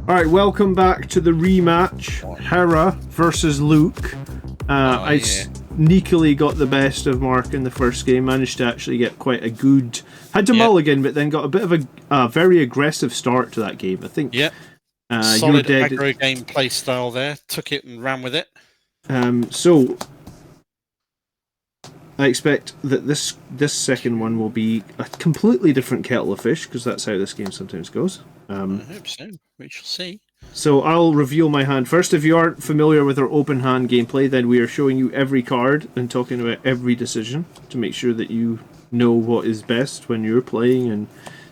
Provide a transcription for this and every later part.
All right, welcome back to the rematch. Hera versus Luke. I sneakily got the best of Mark in the first game. Managed to actually get quite a good. Had to mulligan, but then got a bit of a very aggressive start to that game. I think. Yep. Solid aggro game play style there. Took it and ran with it. So I expect that this second one will be a completely different kettle of fish, because that's how this game sometimes goes. I hope so. We shall see. So I'll reveal my hand first. If you aren't familiar with our open hand gameplay, then we are showing you every card and talking about every decision to make sure that you know what is best when you're playing and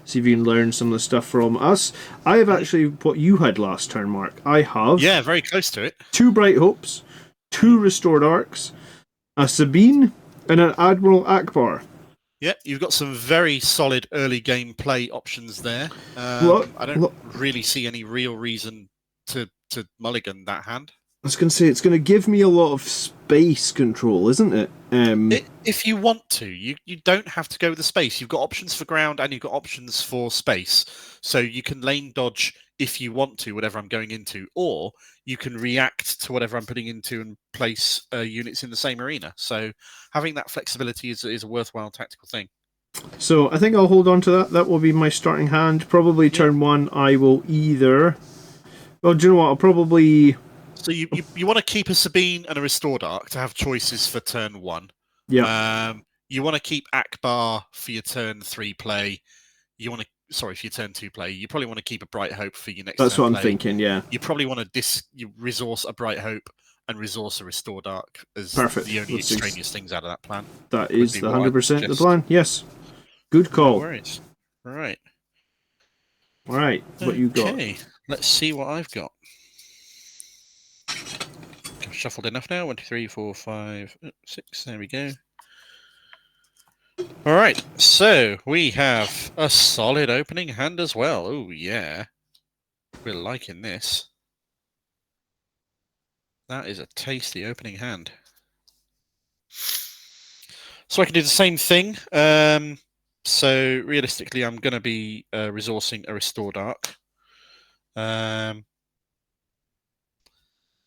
see if you can learn some of the stuff from us. I have actually what you had last turn, Mark. I have very close to it. 2 Bright Hopes, 2 Restored Arcs, a Sabine, and an Admiral Akbar. Yep, you've got some very solid early game play options there. I don't really see any real reason to mulligan that hand. I was going to say, it's going to give me a lot of space control, isn't it? If you want to, you don't have to go with the space. You've got options for ground and you've got options for space. So you can lane dodge if you want to, whatever I'm going into, or you can react to whatever I'm putting into and place units in the same arena. So having that flexibility is a worthwhile tactical thing. So I think I'll hold on to that. That will be my starting hand. Probably turn 1, I will either... Well, do you know what? I'll probably... So you want to keep a Sabine and a Restored Arc to have choices for turn 1. Yeah. You want to keep Akbar for your turn 3 play. You want to... Sorry, for your turn 2 play. You probably want to keep a Bright Hope for your next turn. That's what I'm play. thinking, yeah. You probably want to resource a Bright Hope and resource a Restored Arc as the only extraneous things out of that plan. That is the 100% the plan, yes. Good call. No worries. Right. Alright, what you got? Okay, let's see what I've got. I've shuffled enough now. 1, 2, 3, 4, 5, 6. There we go. All right, so we have a solid opening hand as well. Oh, yeah. We're liking this. That is a tasty opening hand. So I can do the same thing. So realistically, I'm going to be resourcing a Restored Arc.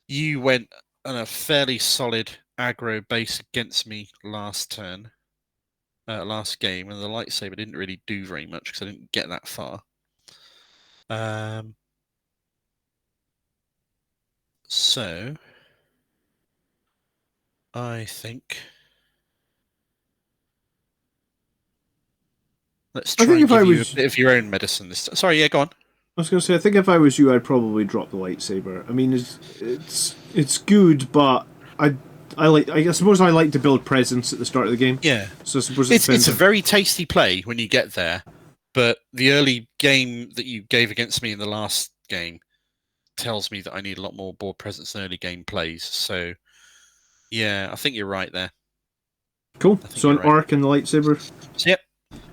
You went on a fairly solid aggro base against me last turn. Last game, and the lightsaber didn't really do very much because I didn't get that far. So I think let's try and give you a bit of your own medicine this time. Sorry, yeah, go on. I was going to say, I think if I was you, I'd probably drop the lightsaber. I mean, it's good, but I suppose I like to build presence at the start of the game. Yeah. So I suppose it's a very tasty play when you get there, but the early game that you gave against me in the last game tells me that I need a lot more board presence and early game plays. So, yeah, I think you're right there. Cool. So an arc and the lightsaber. So, yep.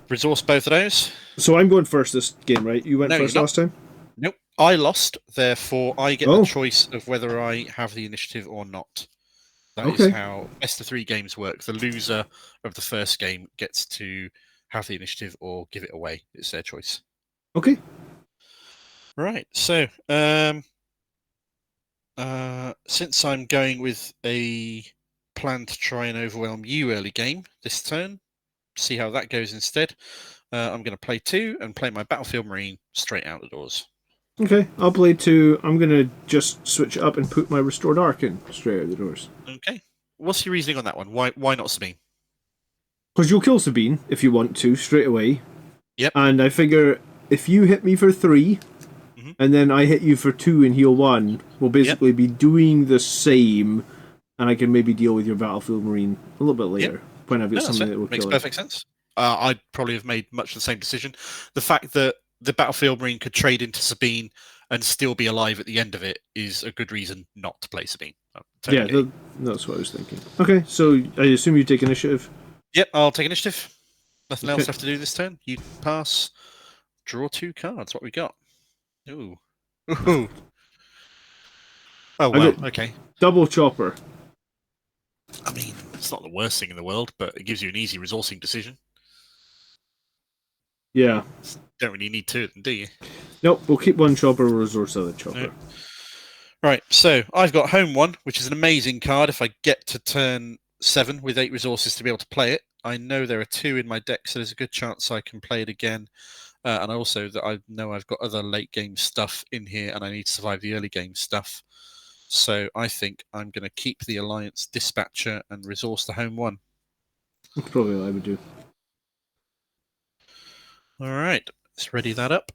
Resource both of those. So I'm going first this game, right? You went first last time? Nope. I lost, therefore I get the choice of whether I have the initiative or not. That is how best of 3 games work. The loser of the first game gets to have the initiative or give it away. It's their choice. Okay. Right. So, since I'm going with a plan to try and overwhelm you early game this turn, see how that goes instead, I'm going to play 2 and play my Battlefield Marine straight out the doors. Okay, I'll play 2. I'm going to just switch it up and put my Restored Arc in straight out the doors. Okay. What's your reasoning on that one? Why not Sabine? Because you'll kill Sabine if you want to, straight away. Yep. And I figure if you hit me for 3, and then I hit you for 2 and heal 1, we'll basically be doing the same, and I can maybe deal with your Battlefield Marine a little bit later, when I've got something that will kill it. Makes perfect sense. I'd probably have made much the same decision. The fact that the Battlefield Marine could trade into Sabine and still be alive at the end of it is a good reason not to play Sabine. Yeah, that's what I was thinking. Okay, so I assume you take initiative? Yep, I'll take initiative. Nothing else left to do this turn. You pass, draw 2 cards. What we got? Ooh. Ooh. Oh, well, okay. Double chopper. I mean, it's not the worst thing in the world, but it gives you an easy resourcing decision. Yeah. don't really need two of them, do you? Nope, we'll keep one chopper, we'll resource other chopper. No. Right, so I've got Home 1, which is an amazing card if I get to turn 7 with 8 resources to be able to play it. I know there are 2 in my deck, so there's a good chance I can play it again. And also that I know I've got other late game stuff in here and I need to survive the early game stuff. So I think I'm going to keep the Alliance Dispatcher and resource the Home 1. That's probably what I would do. Alright, let's ready that up.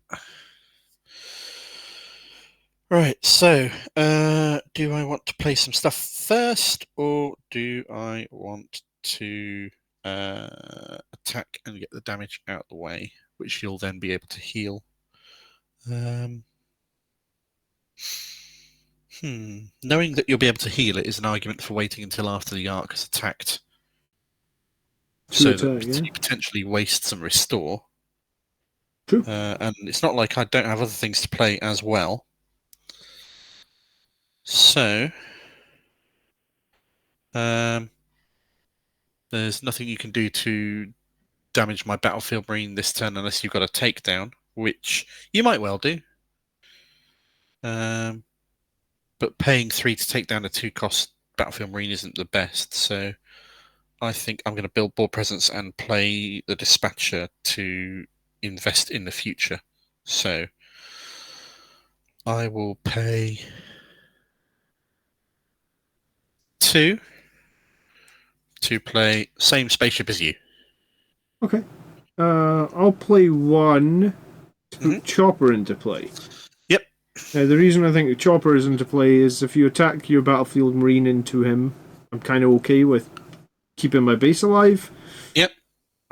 Right, so do I want to play some stuff first, or do I want to attack and get the damage out of the way, which you'll then be able to heal? Knowing that you'll be able to heal it is an argument for waiting until after the Ark has attacked. You potentially waste some restore. True. And it's not like I don't have other things to play as well. So, there's nothing you can do to damage my Battlefield Marine this turn unless you've got a takedown, which you might well do. But paying 3 to take down a 2-cost Battlefield Marine isn't the best, so I think I'm going to build board presence and play the Dispatcher to invest in the future. So, I will pay 2 to play same spaceship as you. Okay. I'll play 1 to put Chopper into play. Yep. Now, the reason I think the Chopper is into play is if you attack your Battlefield Marine into him, I'm kind of okay with keeping my base alive. Yep.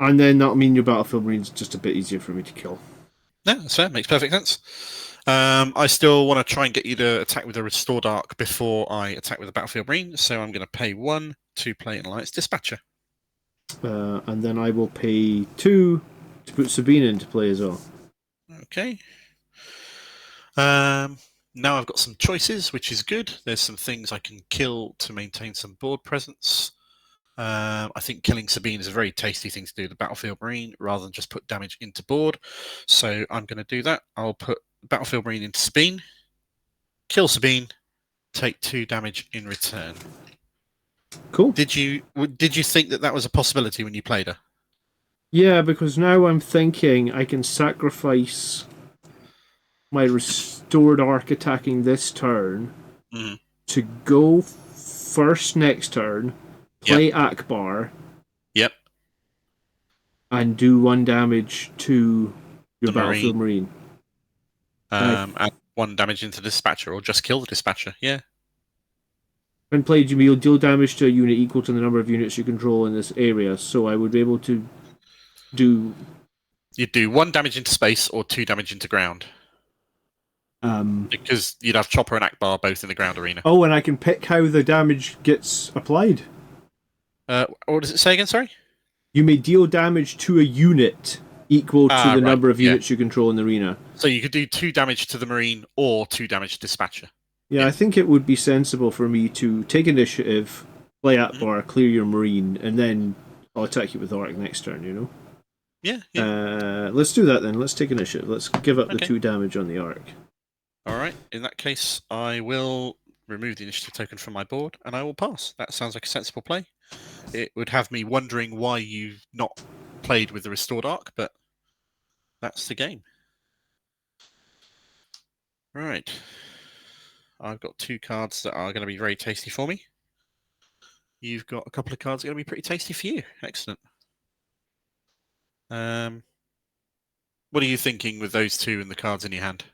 And then that'll mean your Battlefield Marine's just a bit easier for me to kill. Yeah, that's fair. Makes perfect sense. I still want to try and get you to attack with a Restored Arc before I attack with a Battlefield Marine, so I'm going to pay 1 to play an Alliance Dispatcher. And then I will pay 2 to put Sabine into play as well. Okay. Now I've got some choices, which is good. There's some things I can kill to maintain some board presence. I think killing Sabine is a very tasty thing to do, the Battlefield Marine, rather than just put damage into board. So I'm going to do that. I'll put Battlefield Marine into Sabine, kill Sabine, take 2 damage in return. Cool. Did you think that was a possibility when you played her? Yeah, because now I'm thinking I can sacrifice my Restored Arc attacking this turn to go first next turn, play Akbar. Yep. And do 1 damage to your Battlefield Marine. And 1 damage into the Dispatcher, or just kill the Dispatcher, yeah. When played, you will deal damage to a unit equal to the number of units you control in this area, so I would be able to do... You'd do 1 damage into space or 2 damage into ground. Because you'd have Chopper and Akbar both in the ground arena. Oh, and I can pick how the damage gets applied. What does it say again, sorry? You may deal damage to a unit equal to the number of units you control in the arena. So you could do 2 damage to the Marine or 2 damage to Dispatcher. Yeah, I think it would be sensible for me to take initiative, play Akbar, clear your Marine, and then I'll attack you with Arc next turn, you know? Yeah. Let's do that then. Let's take initiative. Let's give up the 2 damage on the Arc. Alright, in that case, I will remove the initiative token from my board, and I will pass. That sounds like a sensible play. It would have me wondering why you've not played with the Restored Arc, but that's the game. Right. I've got 2 cards that are going to be very tasty for me. You've got a couple of cards that are going to be pretty tasty for you. Excellent. What are you thinking with those 2 and the cards in your hand?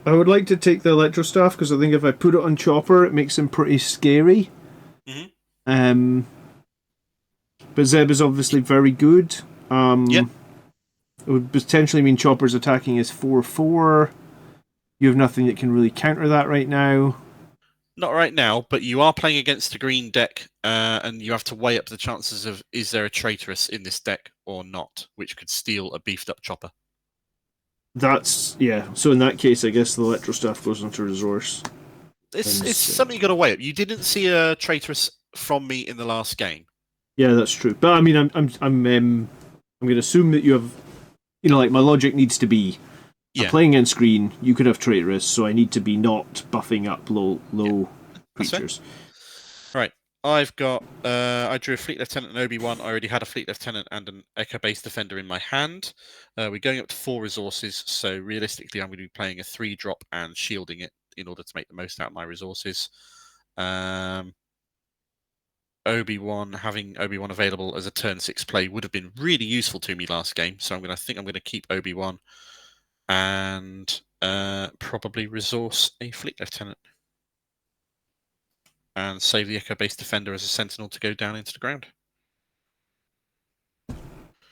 I would like to take the Electro Staff, because I think if I put it on Chopper, it makes him pretty scary. But Zeb is obviously very good. It would potentially mean Chopper's attacking is 4/4. You have nothing that can really counter that right now. Not right now, but you are playing against a green deck, and you have to weigh up the chances of is there a traitorous in this deck or not, which could steal a beefed up Chopper. That's, yeah. So in that case, I guess the Electro Staff goes into resource. It's something you got to weigh up. You didn't see a traitorous from me in the last game. Yeah, that's true. But I mean, I'm going to assume that you have You know, like my logic needs to be. I'm Yeah, playing in screen. You could have traitorous, so I need to be not buffing up low that's fair. creatures. Right. I've got. I drew a Fleet Lieutenant and Obi-Wan. I already had a Fleet Lieutenant and an Echo Base Defender in my hand. We're going up to 4 resources, so realistically, I'm going to be playing a 3-drop and shielding it in order to make the most out of my resources. Obi-Wan, having Obi-Wan available as a turn 6 play would have been really useful to me last game, so I think I'm going to keep Obi-Wan and probably resource a Fleet Lieutenant and save the Echo Base Defender as a Sentinel to go down into the ground.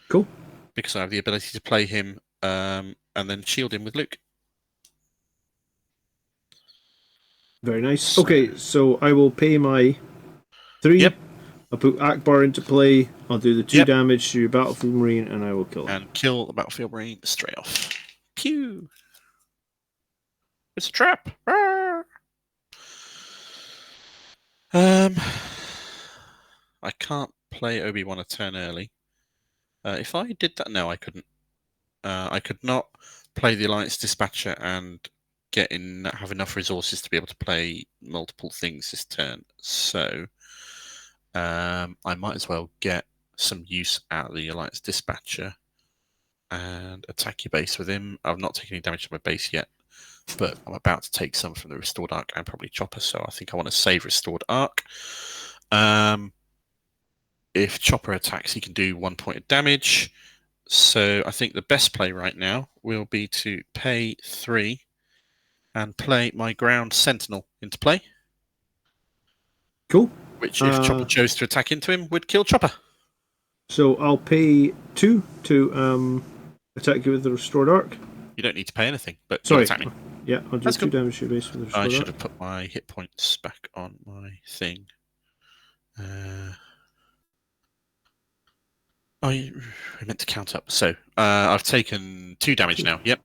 Cool. Because I have the ability to play him and then shield him with Luke. Very nice. Okay, so I will pay my 3. Yep. I'll put Akbar into play. I'll do the 2 Yep. damage to your Battlefield Marine, and I will kill him. And kill the Battlefield Marine straight off. Pew! It's a trap! Arr! I can't play Obi-Wan a turn early. If I did that, no, I couldn't. I could not play the Alliance Dispatcher and have enough resources to be able to play multiple things this turn. So I might as well get some use out of the Alliance Dispatcher and attack your base with him. I've not taken any damage to my base yet, but I'm about to take some from the Restored Arc and probably Chopper, so I think I want to save Restored Arc. If Chopper attacks, he can do 1 point of damage. So I think the best play right now will be to pay 3 and play my Ground Sentinel into play. Cool. Which, if Chopper chose to attack into him, would kill Chopper. So I'll pay 2 to attack you with the Restored Arc. You don't need to pay anything, but Sorry. attack me. Yeah, I'll do That's 2 cool. damage to your base with the Restored Arc. I should have put my hit points back on my thing. I meant to count up. So I've taken 2 damage now. Yep.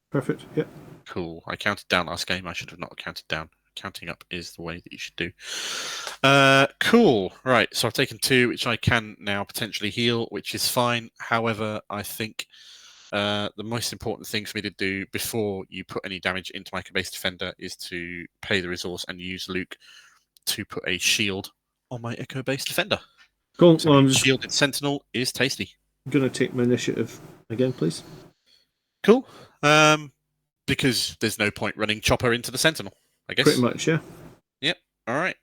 Perfect. Yep. Cool. I counted down last game. I should have not counted down. Counting up is the way that you should do. Cool. Right. So I've taken 2, which I can now potentially heal, which is fine. However, I think the most important thing for me to do before you put any damage into my base defender is to pay the resource and use Luke to put a shield on my Echo Base Defender. Cool. So Well, shielded Sentinel is tasty. I'm going to take my initiative again, please. Cool. Because there's no point running Chopper into the Sentinel, I guess. Pretty much, yeah. Yep. All right.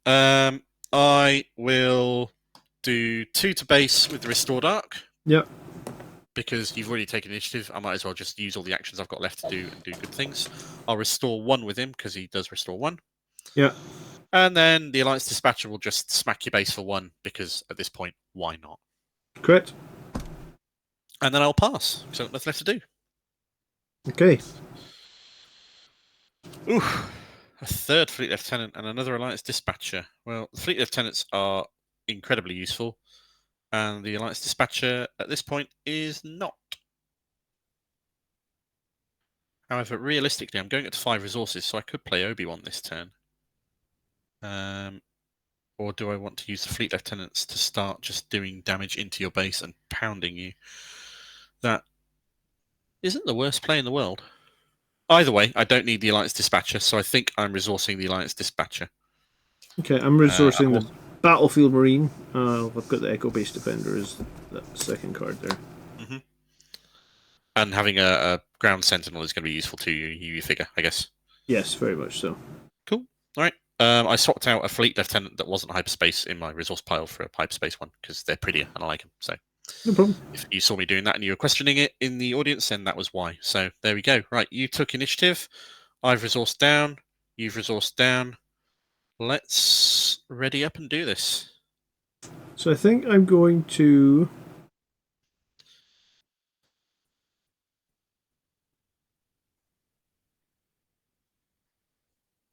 I will do 2 to base with the Restored Arc. Yep. Because you've already taken initiative, I might as well just use all the actions I've got left to do and do good things. I'll restore 1 with him because he does restore 1. Yeah. And then the Alliance Dispatcher will just smack your base for 1 because at this point, why not? Correct. And then I'll pass because I've got nothing left to do. Okay. Ooh, a 3rd Fleet Lieutenant and another Alliance Dispatcher. Well, the Fleet Lieutenants are incredibly useful, and the Alliance Dispatcher at this point is not. However, realistically, I'm going up to 5 resources, so I could play Obi-Wan this turn. Or do I want to use the Fleet Lieutenants to start just doing damage into your base and pounding you? That isn't the worst play in the world. Either way, I don't need the Alliance Dispatcher, so I think I'm resourcing the Alliance Dispatcher. Okay, I'm resourcing the Battlefield Marine. I've got the Echo Base Defender as that 2nd card there. Mm-hmm. And having a Ground Sentinel is going to be useful to you, you figure, I guess. Yes, very much so. Cool. All right. I swapped out a Fleet Lieutenant that wasn't hyperspace in my resource pile for a hyperspace one because they're prettier and I like them. So no problem. If you saw me doing that and you were questioning it in the audience, then that was why. So there we go. Right, you took initiative. I've resourced down. You've resourced down. Let's ready up and do this. So I think I'm going to...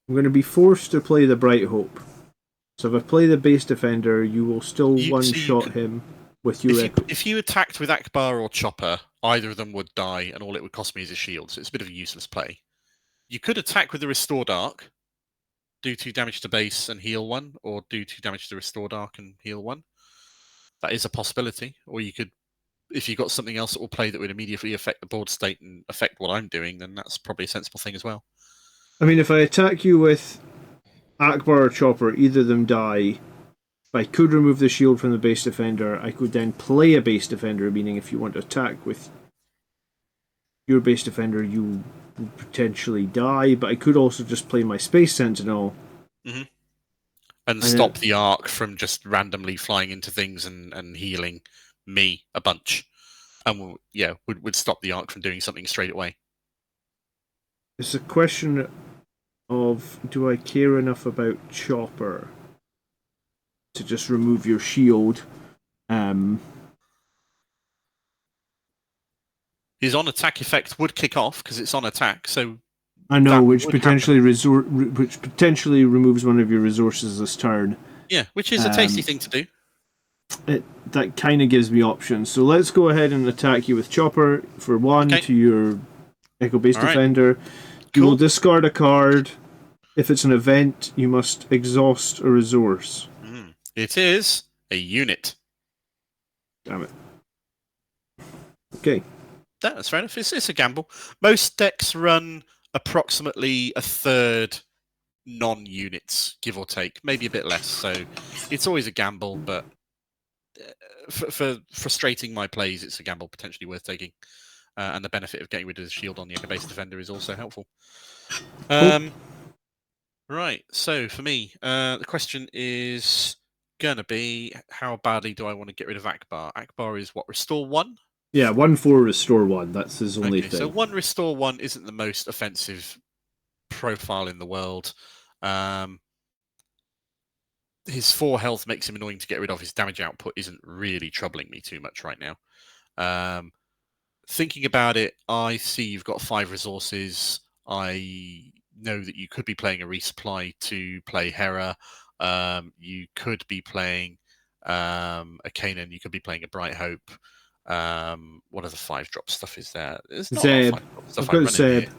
I'm going to be forced to play the Bright Hope. So if I play the base defender, you will still one-shot him with your Echo. If you attacked with Akbar or Chopper, either of them would die, and all it would cost me is a shield. So it's a bit of a useless play. You could attack with the Restored Arc, do 2 damage to base and heal 1, or do 2 damage to the Restored Arc and heal 1. That is a possibility. Or you could if you've got something else that will play that would immediately affect the board state and affect what I'm doing, then that's probably a sensible thing as well. I mean, if I attack you with Akbar or Chopper, either of them die. I could remove the shield from the base defender. I could then play a base defender, meaning if you want to attack with your base defender, you will potentially die. But I could also just play my Space Sentinel. Mm-hmm. And stop the arc from just randomly flying into things and healing me a bunch. And would stop the arc from doing something straight away. It's a question of, do I care enough about Chopper to just remove your shield? His on attack effect would kick off because it's on attack, so I know, which potentially removes one of your resources this turn. Yeah, which is a tasty thing to do. That kind of gives me options. So let's go ahead and attack you with Chopper for 1 to your Echo Base Defender. You will discard a card. If it's an event, you must exhaust a resource. It is a unit. Damn it. Okay. That's fair enough. It's a gamble. Most decks run approximately a third non-units, give or take, maybe a bit less. So it's always a gamble, but for frustrating my plays, it's a gamble potentially worth taking. And the benefit of getting rid of the shield on the Echo Base Defender is also helpful. Right, so for me, the question is going to be, how badly do I want to get rid of Akbar? Akbar is what, restore 1? Yeah, 1/4 restore 1. That's his only thing. So 1 restore 1 isn't the most offensive profile in the world. His 4 health makes him annoying to get rid of. His damage output isn't really troubling me too much right now. Thinking about it, I see you've got 5 resources. I know that you could be playing a resupply to play Hera. You could be playing a Kanan. You could be playing a Bright Hope. What other 5-drop stuff is there? There's not Zeb. Stuff I've got Zeb.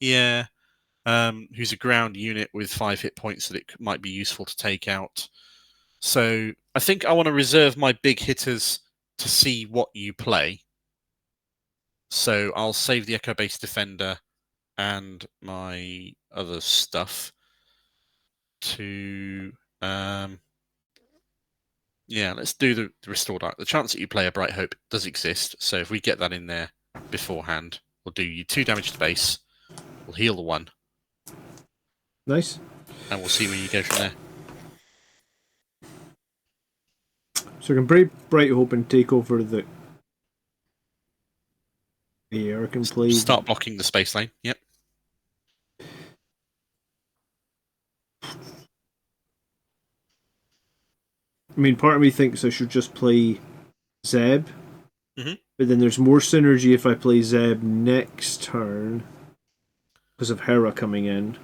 Yeah. Who's a ground unit with 5 hit points that it might be useful to take out. So I think I want to reserve my big hitters to see what you play. So I'll save the Echo Base Defender and my other stuff to let's do the Restored Arc. The chance that you play a Bright Hope does exist, so if we get that in there beforehand, we'll do you 2 damage to base, we'll heal the 1. Nice. And we'll see where you go from there. So I can break Bright Hope and take over the air. I can play. Start blocking the space lane. Yep. I mean, part of me thinks I should just play Zeb. But then there's more synergy if I play Zeb next turn because of Hera coming in.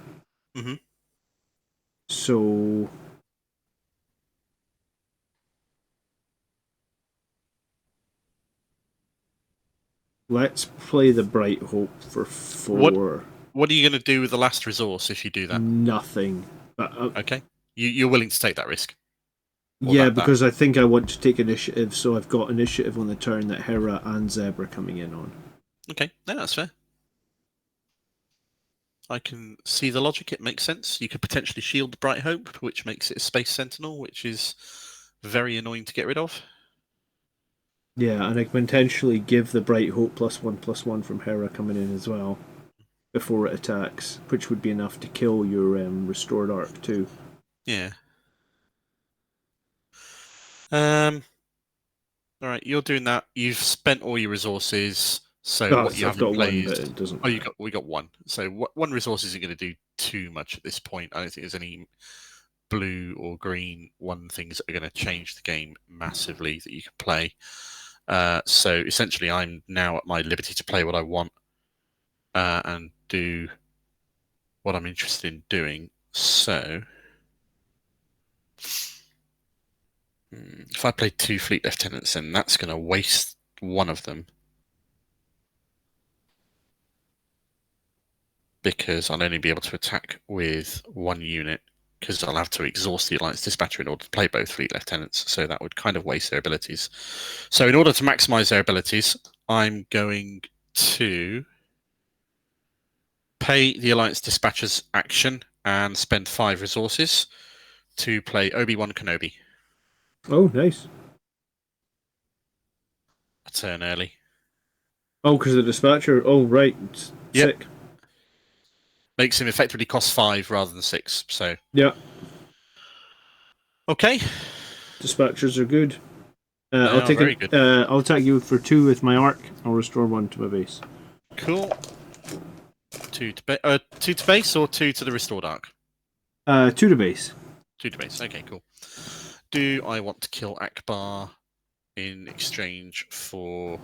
So let's play the Bright Hope for 4. What are you going to do with the last resource if you do that? Nothing. But, okay. You're willing to take that risk? Yeah, because I think I want to take initiative, so I've got initiative on the turn that Hera and Zeb are coming in on. Okay, no, that's fair. I can see the logic, it makes sense. You could potentially shield the Bright Hope, which makes it a Space Sentinel, which is very annoying to get rid of. Yeah, and I can potentially give the Bright Hope +1/+1 from Hera coming in as well before it attacks, which would be enough to kill your Restored Arc too. Yeah. Alright, you're doing that. You've spent all your resources, so what you haven't played is... it doesn't... we got 1. So 1 resource isn't going to do too much at this point. I don't think there's any blue or green 1 things that are going to change the game massively that you can play. So essentially I'm now at my liberty to play what I want and do what I'm interested in doing. So if I play 2 Fleet Lieutenants, then that's going to waste 1 of them. Because I'll only be able to attack with 1 unit because I'll have to exhaust the Alliance Dispatcher in order to play both Fleet Lieutenants, so that would kind of waste their abilities. So in order to maximize their abilities, I'm going to pay the Alliance Dispatcher's action and spend 5 resources to play Obi-Wan Kenobi. Oh, nice. A turn early. Oh, because the dispatcher. Oh, right. Yep. Sick. Makes him effectively cost 5 rather than 6. So Yeah. okay. Dispatchers are good. I'll They are take very it. good. I'll attack you for 2 with my arc. I'll restore 1 to my base. Cool. 2 to base or 2 to the restored arc? 2 to base. 2 to base. Okay, cool. Do I want to kill Akbar in exchange for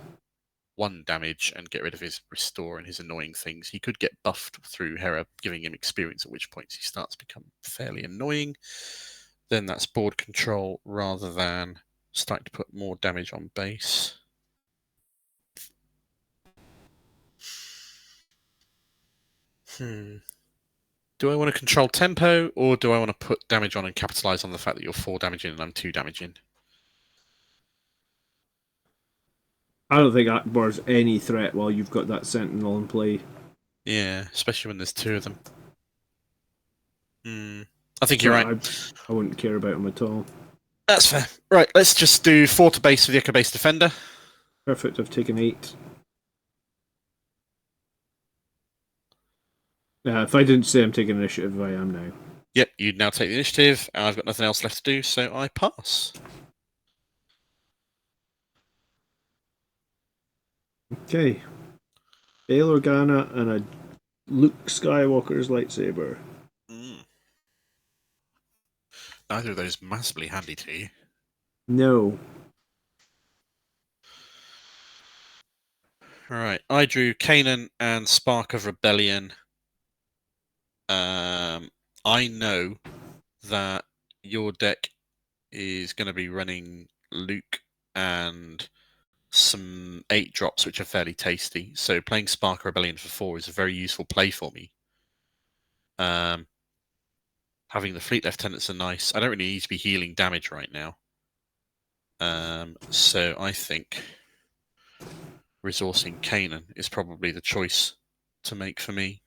1 damage and get rid of his restore and his annoying things? He could get buffed through Hera, giving him experience, at which point he starts to become fairly annoying. Then that's board control rather than starting to put more damage on base. Do I want to control tempo, or do I want to put damage on and capitalize on the fact that you're 4 damage in and I'm 2 damage in? I don't think Akbar's any threat while you've got that Sentinel in play. Yeah, especially when there's 2 of them. I think you're right. I wouldn't care about him at all. That's fair. Right, let's just do 4 to base for the Echo Base Defender. Perfect, I've taken 8. If I didn't say I'm taking initiative, I am now. Yep, you'd now take the initiative, and I've got nothing else left to do, so I pass. Okay. Bail Organa and a Luke Skywalker's lightsaber. Neither of those massively handy to you. No. Alright, I drew Kanan and Spark of Rebellion. I know that your deck is going to be running Luke and some 8 drops, which are fairly tasty. So playing Spark of Rebellion for 4 is a very useful play for me. Having the Fleet Lieutenants are nice. I don't really need to be healing damage right now. So I think resourcing Kanan is probably the choice to make for me,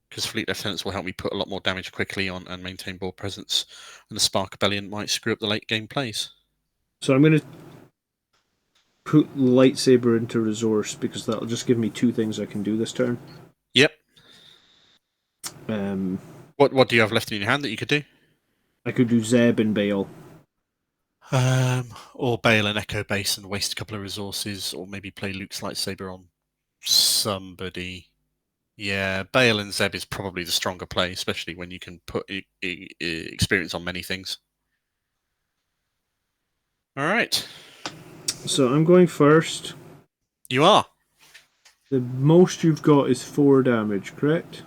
because Fleet Lieutenants will help me put a lot more damage quickly on and maintain board presence, and the Spark Rebellion might screw up the late game plays. So I'm going to put lightsaber into resource because that'll just give me 2 things I can do this turn. Yep. Um, what do you have left in your hand that you could do? I could do Zeb and Bail. Or Bail and Echo Base and waste a couple of resources, or maybe play Luke's lightsaber on somebody. Yeah, Bail and Zeb is probably the stronger play, especially when you can put experience on many things. All right. So I'm going first. You are. The most you've got is 4 damage, correct?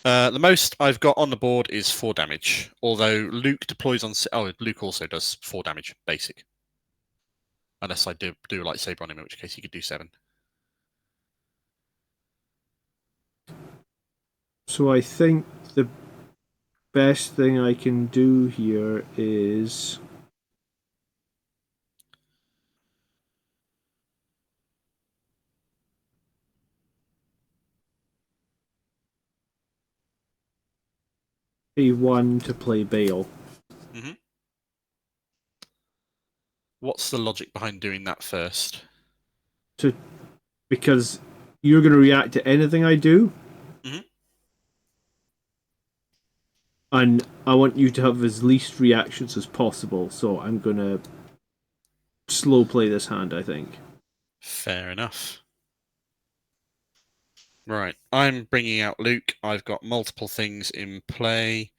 The most I've got on the board is 4 damage, although Luke deploys on... Oh, Luke also does 4 damage, basic. Unless I do a lightsaber on him, in which case he could do 7. So I think the best thing I can do here is... A1 to play Bail. Mm-hmm. What's the logic behind doing that first? Because you're going to react to anything I do. Mm-hmm. And I want you to have as least reactions as possible, so I'm going to slow play this hand, I think. Fair enough. Right, I'm bringing out Luke. I've got multiple things in play.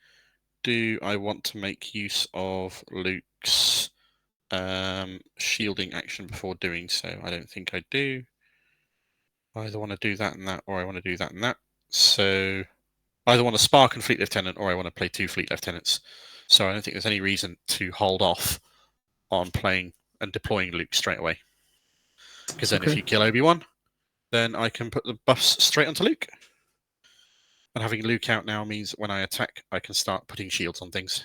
Do I want to make use of Luke's shielding action before doing so? I don't think I do. I either want to do that and that, or I want to do that and that. So I either want to Spark and Fleet Lieutenant, or I want to play 2 Fleet Lieutenants. So I don't think there's any reason to hold off on playing and deploying Luke straight away. Because then if you kill Obi-Wan, then I can put the buffs straight onto Luke. And having Luke out now means when I attack, I can start putting shields on things.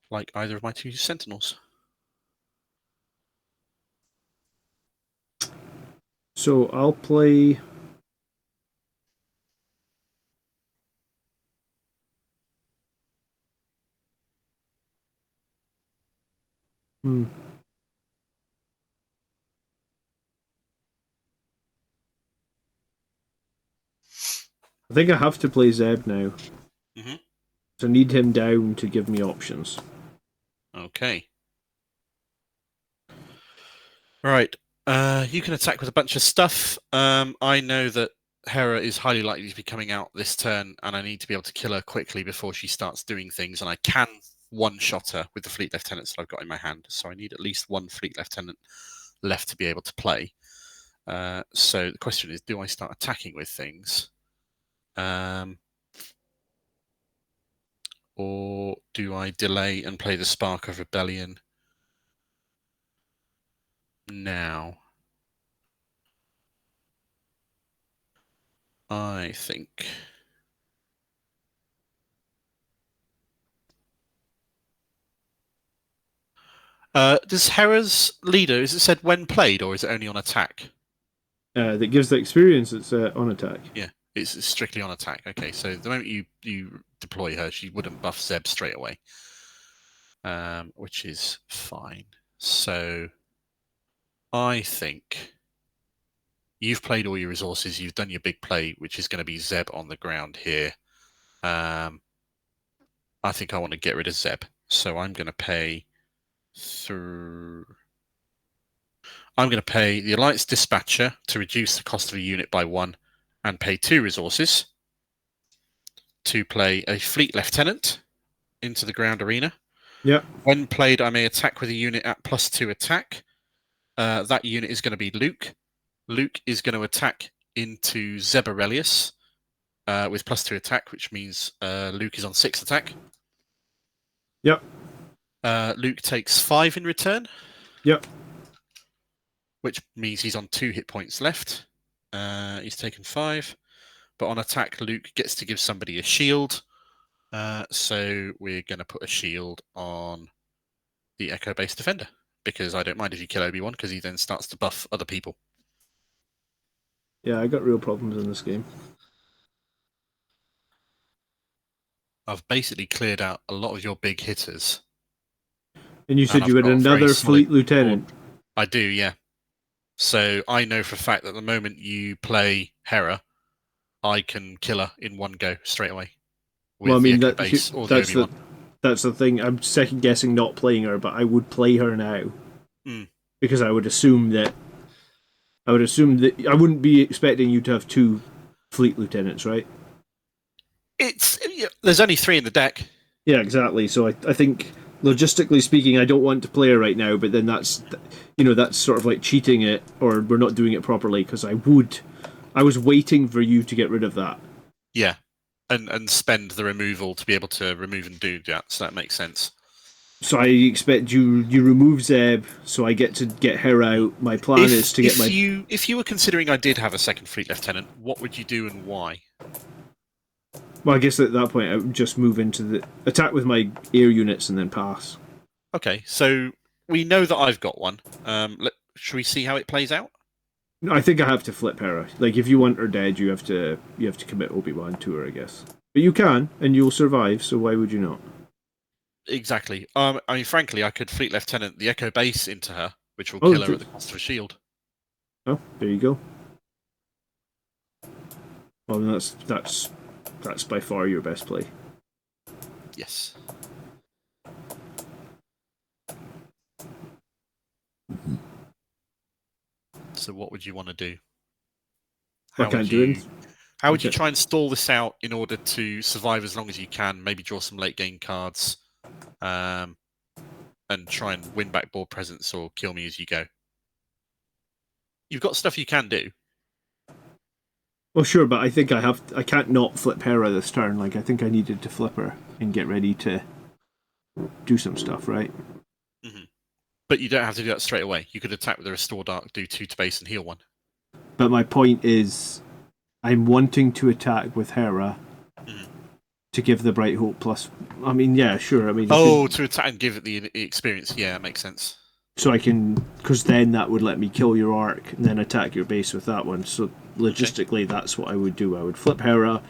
Like either of my 2 sentinels. So I'll play. Hmm. I think I have to play Zeb now. Mm-hmm. So I need him down to give me options. Okay. Right. You can attack with a bunch of stuff. I know that Hera is highly likely to be coming out this turn, and I need to be able to kill her quickly before she starts doing things, and I can one-shot her with the Fleet Lieutenants that I've got in my hand. So I need at least one Fleet Lieutenant left to be able to play. So the question is, do I start attacking with things? Or do I delay and play the Spark of Rebellion now? I think... does Hera's leader, is it said when played, or is it only on attack? That gives the experience. It's on attack. Yeah, it's strictly on attack. Okay, so the moment you deploy her, she wouldn't buff Zeb straight away, which is fine. So I think you've played all your resources. You've done your big play, which is going to be Zeb on the ground here. I think I want to get rid of Zeb, so I'm going to pay through. I'm going to pay the Alliance Dispatcher to reduce the cost of a unit by 1 and pay 2 resources to play a Fleet Lieutenant into the ground arena. Yep. When played, I may attack with a unit at +2 attack. That unit is going to be Luke. Luke is going to attack into Zeb Aurelius with +2 attack, which means Luke is on 6 attack. Yep. Luke takes 5 in return. Yep. Which means he's on 2 hit points left. He's taken 5. But on attack, Luke gets to give somebody a shield. So we're going to put a shield on the Echo Base Defender. Because I don't mind if you kill Obi-Wan, because he then starts to buff other people. Yeah, I got real problems in this game. I've basically cleared out a lot of your big hitters. And you said And you I've had got a very another solid Fleet Lieutenant. board. I do, yeah. So I know for a fact that the moment you play Hera, I can kill her in one go straight away. With Well, I mean, the Echo Base or the Obi-Wan. That's the thing. I'm second guessing not playing her, but I would play her now. Mm. Because I would assume that I wouldn't be expecting you to have 2 Fleet Lieutenants, right? There's only 3 in the deck. Yeah, exactly. So I think logistically speaking, I don't want to play her right now, but then that's sort of like cheating it, or we're not doing it properly, because I was waiting for you to get rid of that. Yeah, and spend the removal to be able to remove and do that, so that makes sense. So I expect you remove Zeb, so I get to get her out. My plan is to get my... If you were considering I did have a second Fleet Lieutenant, what would you do and why? Well, I guess at that point I would just move into the attack with my air units and then pass. Okay, so we know that I've got one. Should we see how it plays out? No, I think I have to flip Hera. Like, if you want her dead, you have to commit Obi-Wan to her, I guess. But you can, and you'll survive. So why would you not? Exactly. I mean, frankly, I could Fleet Lieutenant the Echo Base into her, which will kill her at the cost of a shield. Oh, there you go. Well, that's by far your best play. Yes. So what would you want to do? I can't do it. How would you try and stall this out in order to survive as long as you can? Maybe draw some late game cards, and try and win back board presence or kill me as you go. You've got stuff you can do. Well, sure, but I think I can't not flip Hera this turn. Like, I think I needed to flip her and get ready to do some stuff, right? Mm-hmm. But you don't have to do that straight away. You could attack with a Restore Dark, do 2 to base, and heal 1. But my point is, I'm wanting to attack with Hera Mhm. to give the Bright Hope plus. I mean, yeah, sure. I mean, Oh, to attack and give it the experience. Yeah, that makes sense. so I can, because then that would let me kill your arc and then attack your base with that one. So Okay. logistically, that's what I would do. I would flip Hera,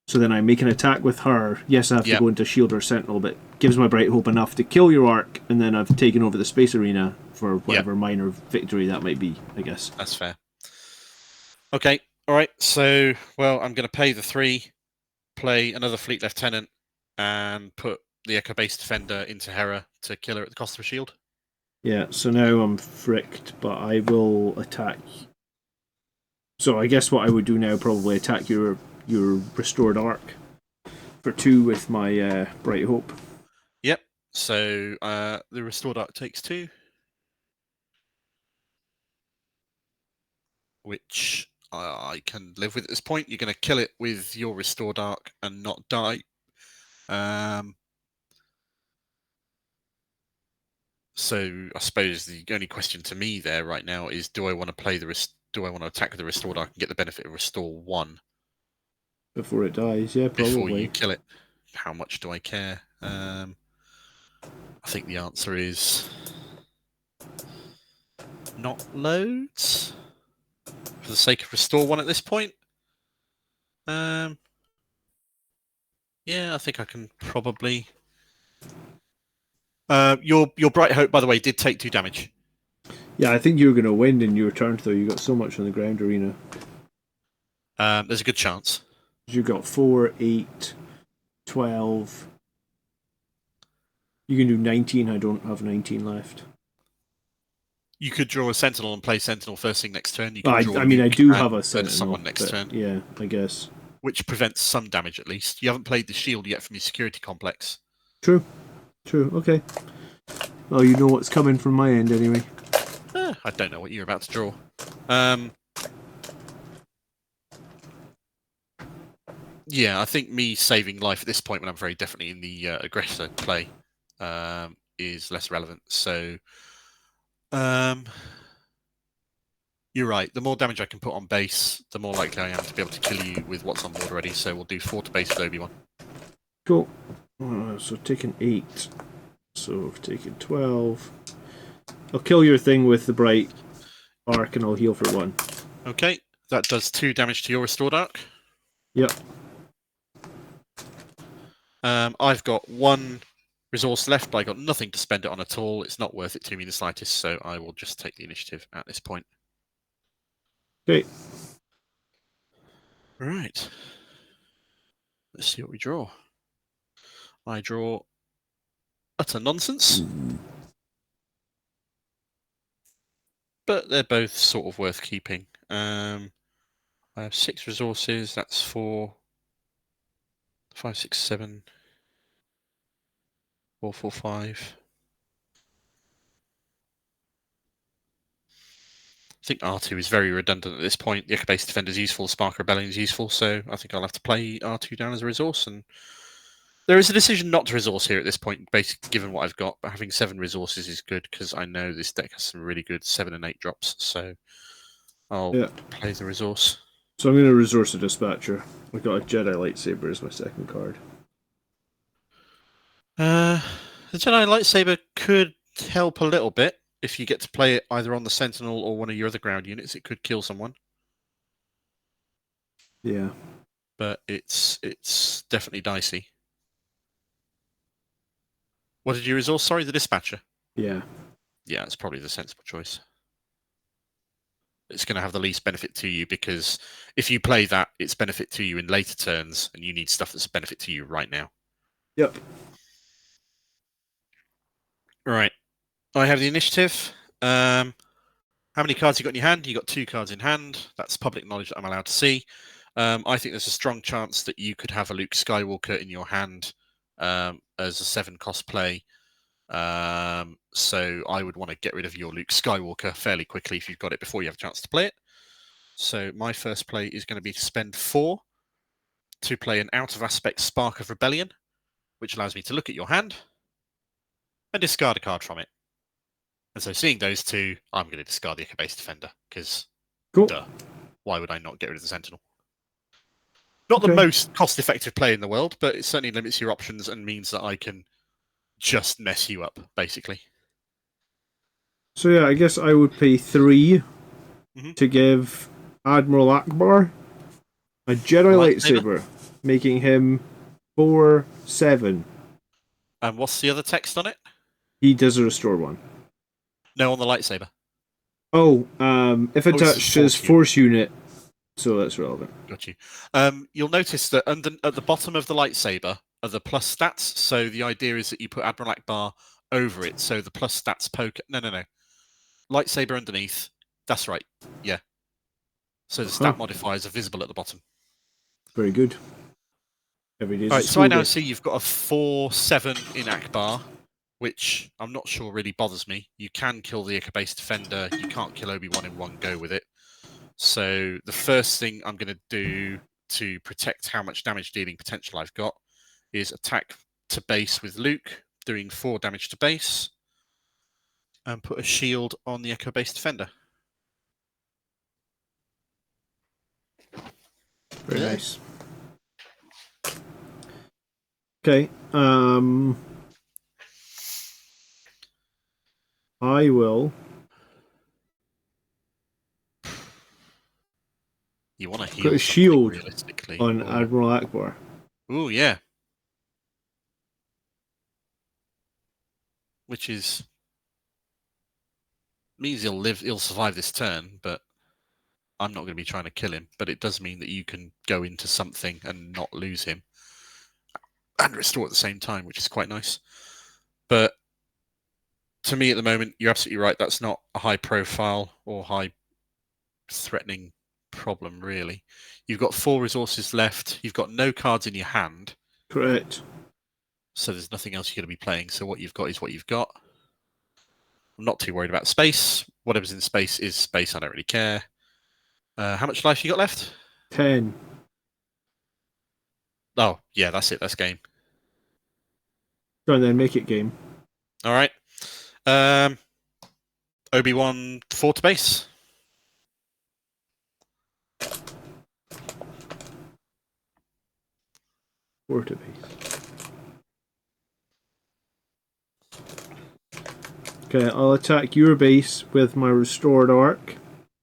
so then I make an attack with her. Yes, I have to Yep. go into Shield or Sentinel, but gives my Bright Hope enough to kill your arc, and then I've taken over the space arena for Yep. whatever minor victory that might be, I guess. That's fair. Okay. All right. So, well, I'm going to pay the 3, play another Fleet Lieutenant, and put the Echo Base Defender into Hera to kill her at the cost of a shield. Yeah, so now I'm fricked, but I will attack. So I guess what I would do now probably attack your restored arc for 2 with my Bright Hope. Yep. So the Restored Arc takes 2, which I can live with at this point. You're going to kill it with your Restored Arc and not die. So I suppose the only question to me there right now is: do I want to play do I want to attack with the Restored Arc and get the benefit of Restore 1 Before it dies, yeah, before you probably. kill it? How much do I care? I think the answer is not loads. For the sake of Restore 1 at this point. Yeah, I think I can probably. Your Bright Hope, by the way, did take 2 damage. Yeah, I think you were going to win in your turn, though. You got so much on the ground arena. There's a good chance. You got 4, 8, 12. You can do 19. I don't have 19 left. You could draw a Sentinel and play Sentinel first thing next turn. You could draw I mean, I Luke do and have a burn Sentinel, someone next but turn, yeah, I guess. which prevents some damage at least. You haven't played the shield yet from your security complex. True. Okay. Well, you know what's coming from my end anyway. I don't know what you're about to draw. Yeah, I think me saving life at this point when I'm very definitely in the aggressor play is less relevant. So you're right. The more damage I can put on base, the more likely I am to be able to kill you with what's on board already. So we'll do 4 to base with Obi-Wan. Cool. So taking 8. So I've taken 12. I'll kill your thing with the bright arc and I'll heal for 1. Okay, that does 2 damage to your restored arc. Yep. I've got 1 resource left, but I got nothing to spend it on at all. It's not worth it to me in the slightest, so I will just take the initiative at this point. Okay. Right. Let's see what we draw. I draw utter nonsense. But they're both sort of worth keeping. I have 6 resources. That's 4, 5, 6, 7, 4, 4, 5. I think R2 is very redundant at this point. The Echo-based Defender is useful, Spark Rebellion is useful, so I think I'll have to play R2 down as a resource. And there is a decision not to resource here at this point, basically given what I've got. But having 7 resources is good because I know this deck has some really good 7 and 8 drops. So I'll play the resource. So I'm going to resource a dispatcher. I got a Jedi lightsaber as my second card. The Jedi lightsaber could help a little bit. If you get to play it either on the Sentinel or one of your other ground units, it could kill someone. Yeah. But it's definitely dicey. What did you resource? Sorry, the Dispatcher. Yeah. Yeah, it's probably the sensible choice. It's going to have the least benefit to you because if you play that, it's benefit to you in later turns, and you need stuff that's a benefit to you right now. Yep. Right. I have the initiative. How many cards you got in your hand? You got 2 cards in hand. That's public knowledge that I'm allowed to see. I think there's a strong chance that you could have a Luke Skywalker in your hand as a 7-cost play. So I would want to get rid of your Luke Skywalker fairly quickly if you've got it before you have a chance to play it. So my first play is going to be to spend 4 to play an out of aspect Spark of Rebellion, which allows me to look at your hand and discard a card from it. And so seeing those 2, I'm going to discard the Echo Base Defender because, Cool. duh, why would I not get rid of the Sentinel? Not the Okay. most cost-effective play in the world, but it certainly limits your options and means that I can just mess you up, basically. So yeah, I guess I would pay 3 Mm-hmm. to give Admiral Akbar a Jedi lightsaber, making him 4/7. And what's the other text on it? He does a restore one. No, on the lightsaber. Oh, if it's attached to his force unit, so that's relevant. Got you. You'll notice that at the bottom of the lightsaber are the plus stats. So the idea is that you put Admiral Akbar over it, so the plus stats poke. No. Lightsaber underneath. That's right. Yeah. So the stat modifiers are visible at the bottom. Very good. Every day's Right, so I now see you've got a 4/7 in Akbar, which I'm not sure really bothers me. You can kill the Ichor-based defender. You can't kill Obi-Wan in one go with it. So the first thing I'm going to do to protect how much damage dealing potential I've got is attack to base with Luke, doing 4 damage to base, and put a shield on the Echo-based defender. Very nice. Okay. I will. You want to heal put a shield realistically on Admiral Akbar. Ooh, yeah. Which means he'll survive this turn, but I'm not going to be trying to kill him. But it does mean that you can go into something and not lose him and restore at the same time, which is quite nice. But to me at the moment, you're absolutely right. That's not a high profile or high threatening problem, really. You've got 4 resources left. You've got no cards in your hand. Correct. So there's nothing else you're going to be playing. So what you've got is what you've got. I'm not too worried about space. Whatever's in space is space. I don't really care. How much life you got left? 10. Oh, yeah, that's it. That's game. Go on then, make it game. All right. Obi-Wan 4 to base. Four to base. Okay, I'll attack your base with my restored arc.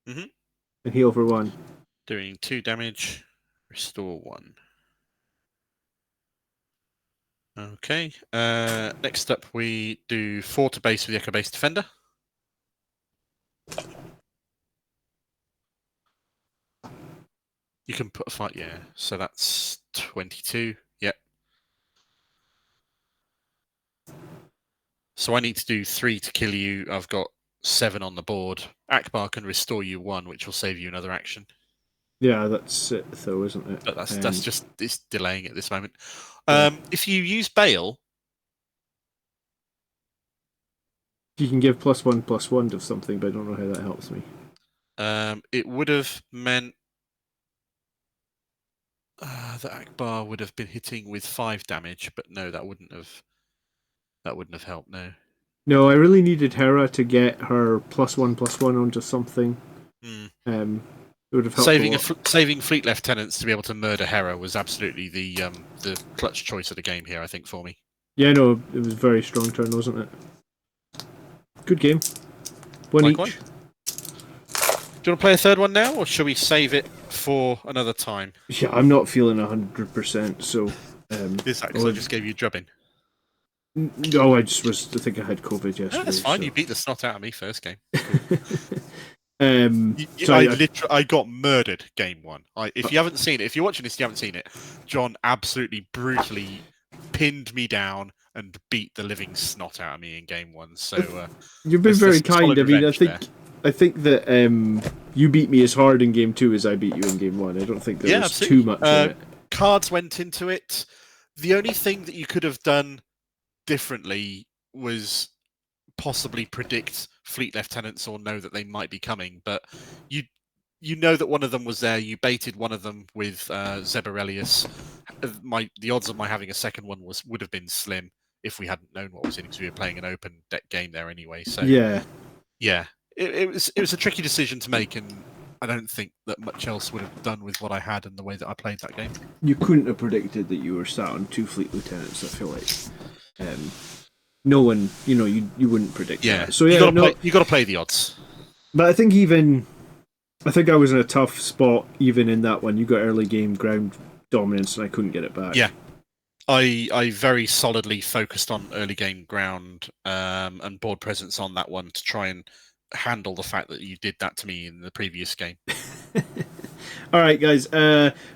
Mm-hmm. And heal for 1. Doing 2 damage. Restore 1. Okay. Next up, we do 4 to base with the Echo-based defender. You can put a fight, yeah. So that's 22. Yep. So I need to do 3 to kill you. I've got 7 on the board. Akbar can restore you 1, which will save you another action. Yeah, that's it though, isn't it? But that's just it's delaying at this moment. Yeah. If you use Bail, you can give +1/+1 to something, but I don't know how that helps me. it would have meant that Akbar would have been hitting with 5 damage, but no, that wouldn't have helped. No. No, I really needed Hera to get her +1/+1 onto something. It would have helped saving fleet lieutenants to be able to murder Hera was absolutely the clutch choice of the game here, I think, for me. Yeah, no, it was a very strong turn, wasn't it? Good game. 1 each. Likewise. Do you want to play a third one now, or should we save it for another time? Yeah, I'm not feeling 100%, so... Is that because I just gave you drubbing? No, I think I had COVID yesterday. No, that's fine. So. You beat the snot out of me first game. I got murdered game 1. If you haven't seen it, if you're watching this, you haven't seen it. John absolutely brutally pinned me down and beat the living snot out of me in game 1. So you've been very kind. I mean, I think that you beat me as hard in game 2 as I beat you in game 1. I don't think there was too much in it. Cards went into it. The only thing that you could have done differently was possibly predict fleet lieutenants or know that they might be coming, but you know that one of them was there. You baited one of them with Zebarelius. The odds of my having a second one would have been slim if we hadn't known what was in, because we were playing an open deck game there anyway. So yeah, it was a tricky decision to make, and I don't think that much else would have done with what I had and the way that I played that game. You couldn't have predicted that you were sat on 2 fleet lieutenants. I feel like no one, you wouldn't predict that. So yeah, you got to play the odds. But I think I was in a tough spot even in that one. You got early game ground dominance, and I couldn't get it back. Yeah. I very solidly focused on early game ground and board presence on that one to try and handle the fact that you did that to me in the previous game. All right, guys.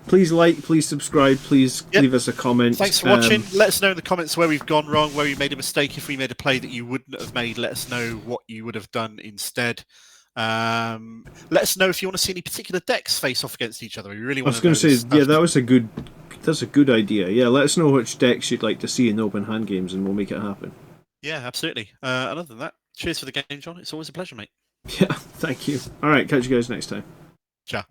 Please like, please subscribe, please leave us a comment. Thanks for watching. Let us know in the comments where we've gone wrong, where we made a mistake. If we made a play that you wouldn't have made, let us know what you would have done instead. Let us know if you want to see any particular decks face off against each other. We really want to know. I was going to say, that's a good idea. Yeah, let us know which decks you'd like to see in the open hand games, and we'll make it happen. Yeah, absolutely. And other than that, cheers for the game, John. It's always a pleasure, mate. Yeah, thank you. All right, catch you guys next time. Ciao.